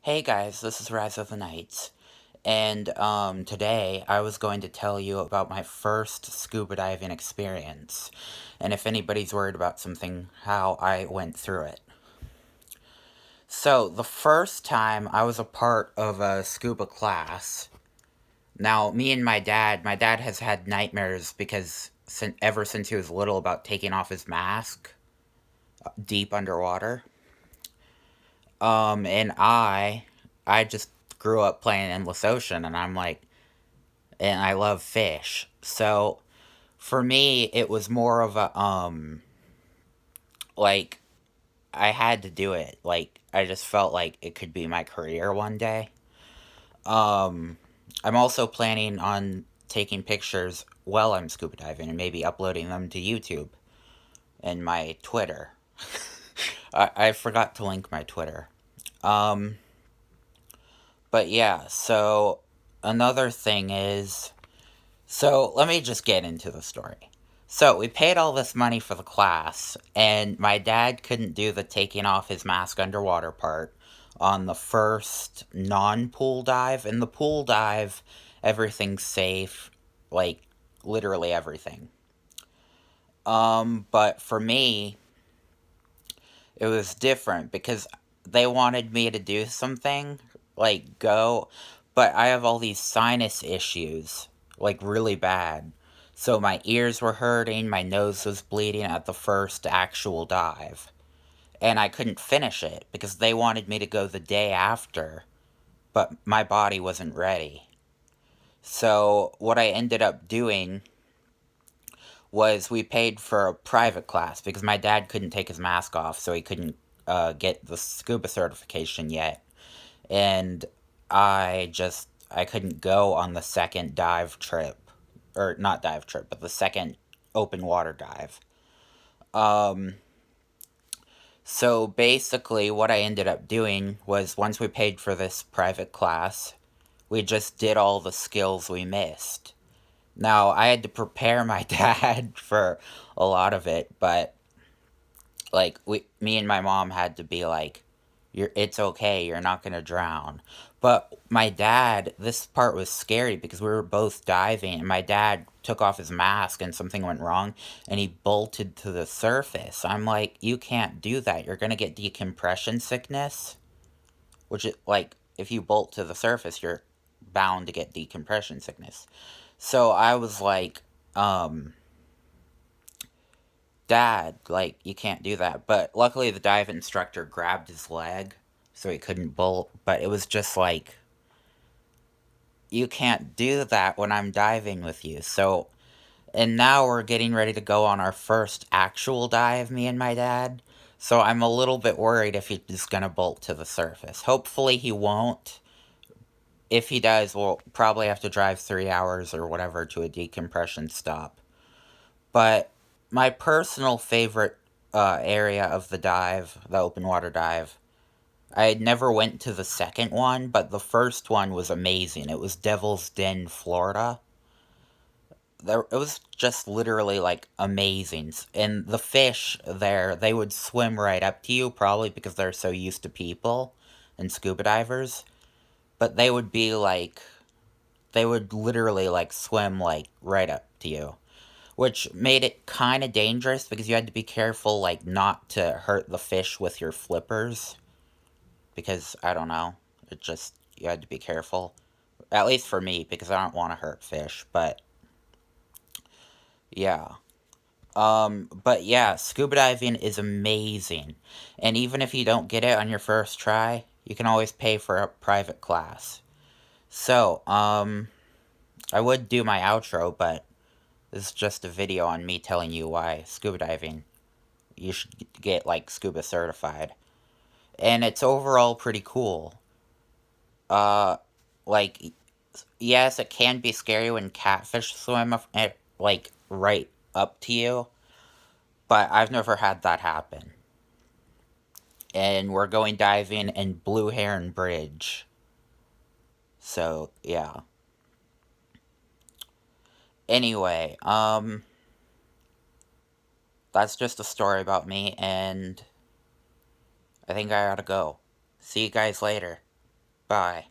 Hey guys, this is Rise of the Knights, and today I was going to tell you about my first scuba diving experience, and if anybody's worried about something, how I went through it. So, the first time I was a part of a scuba class, now, me and my dad has had nightmares because ever since he was little about taking off his mask deep underwater. And I just grew up playing Endless Ocean, and and I love fish. So for me, it was more of like, I had to do it. Like, I just felt like it could be my career one day. Um, I'm also planning on taking pictures while I'm scuba diving and maybe uploading them to YouTube and my Twitter. I forgot to link my Twitter. Um, but yeah, so another thing is, so let me just get into the story. So we paid all this money for the class, and my dad couldn't do the taking off his mask underwater part on the first non-pool dive. In the pool dive, everything's safe, like literally everything. But for me, it was different because they wanted me to do something, like go, but I have all these sinus issues, like really bad. So my ears were hurting, my nose was bleeding at the first actual dive. And I couldn't finish it because they wanted me to go the day after, but my body wasn't ready. So what I ended up doing was we paid for a private class because my dad couldn't take his mask off, so he couldn't get the scuba certification yet. And I couldn't go on the second dive trip, or not dive trip, but the second open water dive. Um, so basically, what I ended up doing was once we paid for this private class, we just did all the skills we missed. Now, I had to prepare my dad for a lot of it, but me and my mom had to be like, it's okay, you're not gonna drown. But my dad, this part was scary because we were both diving, and my dad took off his mask and something went wrong, and he bolted to the surface. I'm like, you can't do that. You're gonna get decompression sickness, which is like, if you bolt to the surface, you're bound to get decompression sickness. So I was like, Dad, like, you can't do that. But luckily, the dive instructor grabbed his leg so he couldn't bolt. But it was just like, you can't do that when I'm diving with you. So, and now we're getting ready to go on our first actual dive, me and my dad. So I'm a little bit worried if he's gonna bolt to the surface. Hopefully, he won't. If he does, we'll probably have to drive 3 hours or whatever to a decompression stop. But my personal favorite area of the dive, the open water dive, I had never went to the second one, but the first one was amazing. It was Devil's Den, Florida. It was just literally like amazing. And the fish there, they would swim right up to you, probably because they're so used to people and scuba divers. But they would literally like swim like right up to you, which made it kind of dangerous because you had to be careful, like, not to hurt the fish with your flippers. Because, I don't know, you had to be careful. At least for me, because I don't want to hurt fish, but yeah. But yeah, scuba diving is amazing. And even if you don't get it on your first try, you can always pay for a private class. So, I would do my outro, but this is just a video on me telling you why scuba diving you should get like scuba certified, and it's overall pretty cool. uh like, yes, it can be scary when catfish swim like right up to you, but I've never had that happen. And we're going diving in Blue Heron Bridge, so yeah. Anyway, that's just a story about me, and I think I ought to go. See you guys later. Bye.